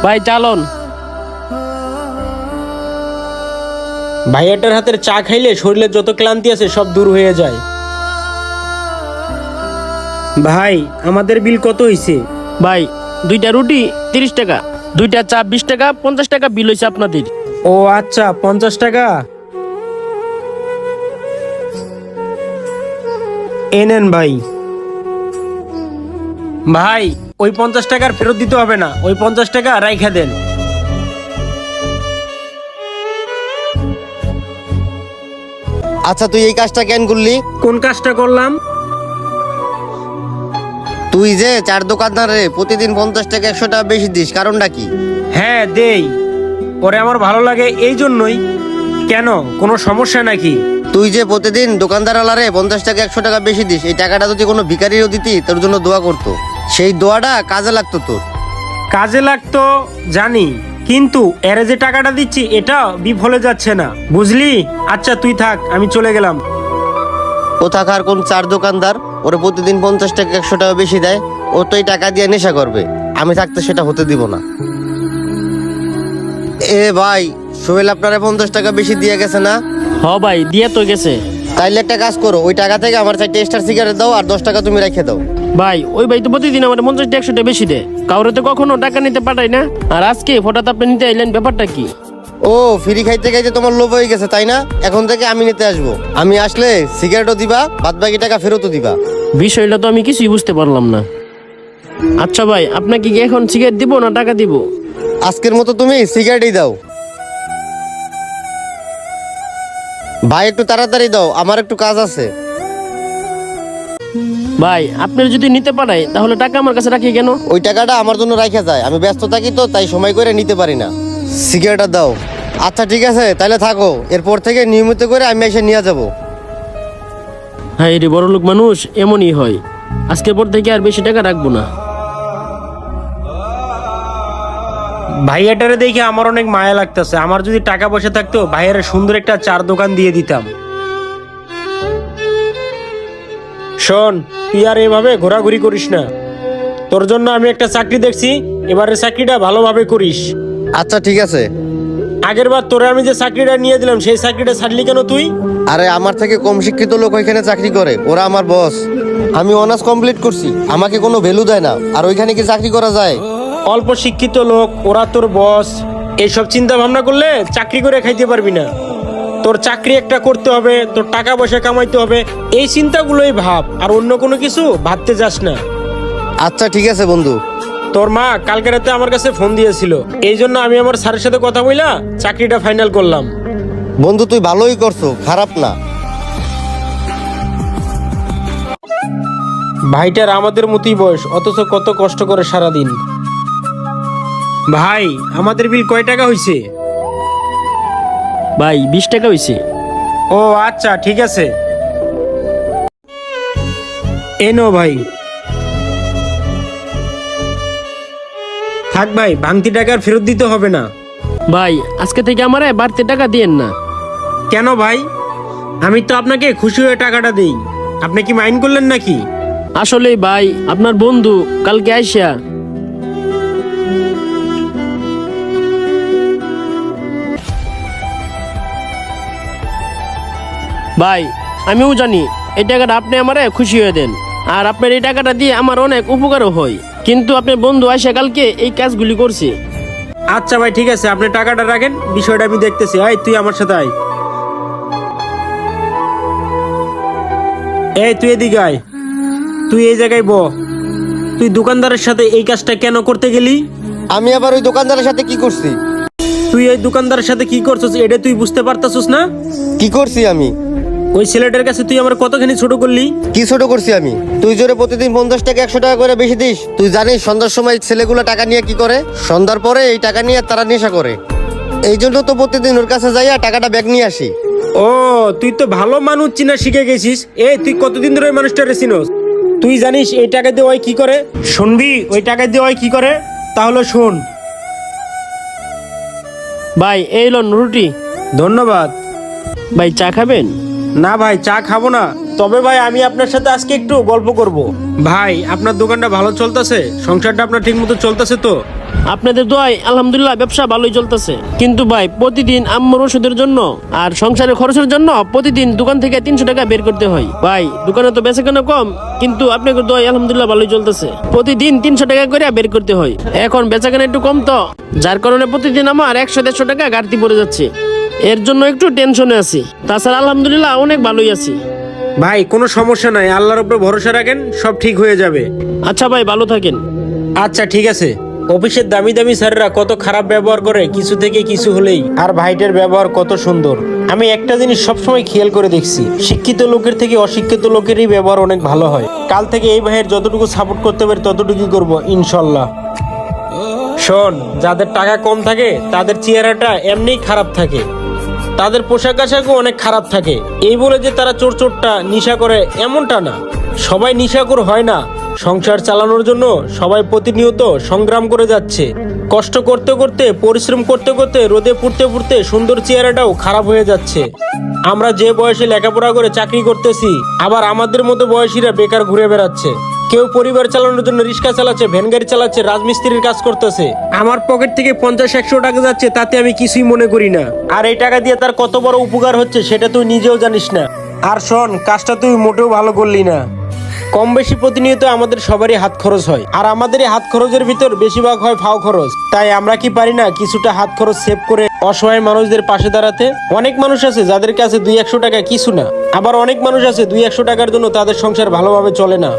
ভাই চালন। ভাইয়াটার হাতের চা খাইলে শরীরের যত ক্লান্তি আছে সব দূর হয়ে যায়। ভাই আমাদের বিল কত হইছে? ভাই 2টা রুটি 30 টাকা, 2টা চা 20 টাকা, 50 টাকা বিল হয়েছে আপনাদের। ও আচ্ছা, 50 টাকা। এনেন ভাই। ভাই ওই 50 টাকার ফেরত দিতে হবে না, ওই 50 টাকা রাইখা দেন। আচ্ছা, তুই এই কাজটা কেন করলি? কোন কাজটা করলাম? তুই যে চার দোকানদারে প্রতিদিন 50 টাকা 100 টাকা বেশি দিস, কারণটা কি? হ্যাঁ দেই, ওরে আমার ভালো লাগে এই জন্যই। কেন, কোনো সমস্যা নাকি? তুই যে প্রতিদিন দোকানদার আলারে 50 টাকা 100 টাকা বেশি দিস, এই টাকাটা যদি কোনো ভিখারিও দিতি তোর জন্য দোয়া করতো, সেই দোয়াটা কাজে লাগতো তোর। কাজে লাগতো জানি, কিন্তু এরে যে টাকাটা দিচ্ছি এটা বিফলে যাচ্ছে না, বুঝলি? আচ্ছা তুই থাক, আমি চলে গেলাম। কোথাকার কোন চার দোকানদার ওরে প্রতিদিন 50 টাকা 100 টাকা বেশি দেয়, ও তো এই টাকা দিয়ে নেশা করবে। আমি থাকতে সেটা হতে দিব না। এ ভাই, সোহেল আপনারা 50 টাকা বেশি দিয়ে গেছে না? হ ভাই দিয়ে তো গেছে। তাইলে একটা কাজ করো, ওই টাকা থেকে আমার 4টা স্টার সিগারেট দাও আর 10 টাকা তুমি রেখে দাও। ভাই ওই ভাই তো প্রতিদিন আমার 50 টাকা 100 টাকা বেশি দেয়, কাউরে তো কখনো টাকা নিতে পাঠাই না। আর আজকে হঠাৎ আপনি নিতে আইলেন, ব্যাপারটা কি? ও, ফ্রি খাইতে খাইতে তোমার লোভ হয়ে গেছে তাই না? এখন থেকে আমি নিতে আসবো। আমি আসলে সিগারেটও দিবা, বাদ বাকি টাকা ফেরতও দিবা। বিষয়টা তো আমি কিছুই বুঝতে পারলাম না। আচ্ছা ভাই, আপনাকে কি এখন সিগারেট দিব না টাকা দিব? আজকের মতো তুমি সিগারেটই দাও। ভাই একটু তাড়াতাড়ি দাও, আমার একটু কাজ আছে। ভাই আপনার যদি নিতে পারাই তাহলে টাকা আমার কাছে রাখি কেন? ওই টাকাটা আমার জন্য রাখা যায়, আমি ব্যস্ত থাকি তো তাই সময় করে নিতে পারি না। সিগারেটটা দাও। আচ্ছা ঠিক আছে, তাহলে থাকো, এরপর থেকে নিয়মিত করে আমি এসে নিয়ে যাব। হ্যাঁ রে, বড় লোক মানুষ এমনই হয়। আজকের পর থেকে আর বেশি টাকা রাখবো না। ভাইয়াটারে দেখে আমার অনেক মায়া লাগতেছে। আমার যদি টাকা পয়সা থাকতো ভাইয়ারে সুন্দর একটা চার দোকান দিয়ে দিতাম। শোন, তুই আর এভাবে ঘোরাঘুরি করিস না। তোর জন্য আমি একটা চাকরি দেখছি, এবারে চাকরিটা ভালোভাবে করিস। আচ্ছা ঠিক আছে। আগের বার তোরে আমি যে চাকরিটা নিয়ে দিলাম সেই চাকরিটা ছাড়লি কেন তুই? আরে আমার থেকে কম শিক্ষিত লোক ওইখানে চাকরি করে, ওরা আমার বস। আমি অনার্স কমপ্লিট করছি, আমাকে কোনো ভ্যালু দেয় না। আর ওইখানে কি চাকরি করা যায়? অল্প শিক্ষিত লোক, ওরা তোর বস। এইসব চিন্তা ভাবনা করলে চাকরি করে খাইতে পারবি না। তোর চাকরি একটা করতে হবে, তোর টাকা পয়সা কামাইতে হবে, এই চিন্তাগুলোই ভাব, আর অন্য কোনো কিছু ভাবতে যাস না। আচ্ছা ঠিক আছে বন্ধু। তোর মা কালকে রাতে আমার কাছে ফোন দিয়েছিল, এই জন্য আমি আমার স্যারের সাথে কথা বইলা চাকরিটা ফাইনাল করলাম। বন্ধু তুই ভালোই করছো, খারাপ না। ভাইটার আমাদের মতোই বয়স, অথচ কত কষ্ট করে সারাদিন। ভাই আমাদের বিল কয় টাকা হয়েছে? ভাই 20 টাকা হয়েছে। ও আচ্ছা ঠিক আছে, এনো ভাই। থাক ভাই, ভাঙতি টাকার ফেরত দিতে হবে না। ভাই আজকে থেকে আমারে বাড়তি টাকা দিয়েন না। কেন ভাই? আমি তো আপনাকে খুশি হয়ে টাকাটা দেই, আপনি কি মাইন্ড করলেন নাকি? আসলে ভাই আপনার বন্ধু কালকে আইসা ভাই, আমিও জানি এই টাকাটা আপনি আমারে খুশি হয়ে দেন, আর আপনার এই টাকাটা দিয়ে আমার অনেক উপকারও হয়, কিন্তু আপনার বন্ধু আইসা কালকে এই কাজগুলি করছে। আচ্ছা ভাই ঠিক আছে, আপনি টাকাটা রাখেন, বিষয়টা আমি দেখতেছি। এই তুই আমার সাথে আয়। এই তুই এদিকে আয়, তুই এই জায়গায় ব। তুই দোকানদারের সাথে এই কাজটা কেন করতে গেলি? আমি আবার ওই দোকানদারের সাথে কি করছি? তুই এই দোকানদারের সাথে কি করছিস এটা তুই বুঝতে পারতাছিস না? কি করছি আমি? ওই ছেলেটার কাছে তুই আমার কতখানি ছোট করলি। কি ছোট করছি আমি? তুই জোরে প্রতিদিন 50 টাকা 100 টাকা করে বেশি দিস। তুই জানিস সন্ধ্যার সময় ছেলেগুলো টাকা নিয়ে কি করে? সন্ধ্যার পরে এই টাকা নিয়ে তারা নেশা করে। এই জন্য তো প্রতিদিন ওর কাছে যাইয়া টাকাটা ব্যাগ নিয়ে আসি। ও, তুই তো ভালো মানুষ চিনা শিখে গেছিস। এই তুই কতদিন ধরে ওই মানুষটারে চিনোস? তুই জানিস এই টাকা দিয়ে ওই কি করে? শুনবি ওই টাকা দিয়ে ওই কি করে? তাহলে শোন। ভাই এই লন রুটি। ধন্যবাদ। ভাই চা খাবেন? না ভাই, চা খাবো না। তবে ভাই আমি আপনার সাথে আজকে একটু গল্প করব। ভাই আপনার দোকানটা ভালো চলতেছে? সংসারটা আপনার ঠিক মতো চলতেছে তো? আপনাদের দোয়ায় আলহামদুলিল্লাহ ব্যবসা ভালোই চলতেছে, কিন্তু ভাই প্রতিদিন আম্মুর ওষুধের জন্য আর সংসারের খরচের জন্য প্রতিদিন দোকান থেকে 300 টাকা বের করতে হয়। ভাই দোকানে তো বেচাকেনা কম, কিন্তু আপনাদের দোয়ায় আলহামদুলিল্লাহ ভালোই চলতেছে। প্রতিদিন 300 টাকা করে বের করতে হয়। এখন বেচাকেনা একটু কম তো, যার কারণে প্রতিদিন আমার 100-150 টাকা ঘাটতি পড়ে যাচ্ছে। এর জন্য একটু টেনশনে আছি, তাছাড়া আলহামদুলিল্লাহ অনেক ভালোই আছি। ভাই কোনো সমস্যা নাই, আল্লাহর উপরে ভরসা রাখেন, সব ঠিক হয়ে যাবে। আচ্ছা ভাই, ভালো থাকেন। আচ্ছা ঠিক আছে। অফিসের দামি দামি স্যাররা কত খারাপ ব্যবহার করে কিছু থেকে কিছু হলেই, আর ভাইটার ব্যবহার কত সুন্দর। আমি একটা জিনিস সবসময় খেয়াল করে দেখছি, শিক্ষিত লোকের থেকে অশিক্ষিত লোকেরই ব্যবহার অনেক ভালো হয়। কাল থেকে এই ভাইয়ের যতটুকু সাপোর্ট করতে পারি ততটুকুই করবো ইনশাল্লাহ। শোন, যাদের টাকা কম থাকে তাদের চেহারাটা এমনিই খারাপ থাকে, তাদের পোশাক আশাকও অনেক খারাপ থাকে। এই বলে যে তারা চোরটা নেশা করে এমনটা না, সবাই নেশাখোর হয় না। সংসার চালানোর জন্য সবাই প্রতিনিয়ত সংগ্রাম করে যাচ্ছে, কষ্ট করতে করতে পরিশ্রম করতে করতে রোদে পুড়তে পুড়তে সুন্দর চেহারাটাও খারাপ হয়ে যাচ্ছে। আমরা যে বয়সে লেখাপড়া করে চাকরি করতেছি, আবার আমাদের মতো বয়সীরা বেকার ঘুরে বেড়াচ্ছে। কেউ পরিবার চালানোর জন্য রিক্সা চালাচ্ছে, ভ্যান গাড়ি চালাচ্ছে, রাজমিস্ত্রির কাজ করতেছে। আমার পকেট থেকে 50-100 টাকা যাচ্ছে, তাতে আমি কিছুই মনে করি না। আর এই টাকা দিয়ে তার কত বড় উপকার হচ্ছে সেটা তুই নিজেও জানিস না। আর শোন, কাজটা তুই মোটেও ভালো করলি না। কম বেশি প্রতিনিয়ত আমাদের সবারই হাত খরচ হয়, আর আমাদের এই হাত খরচের ভিতর বেশিরভাগ হয় ফাও খরচ। তাই আমরা কি পারি না কিছুটা হাত খরচ সেভ করে অসহায় মানুষদের পাশে দাঁড়াতে? অনেক মানুষ আছে যাদের কাছে 200-100 টাকা কিছু না, আবার অনেক মানুষ আছে 200-100 টাকার জন্য তাদের সংসার ভালোভাবে চলে না।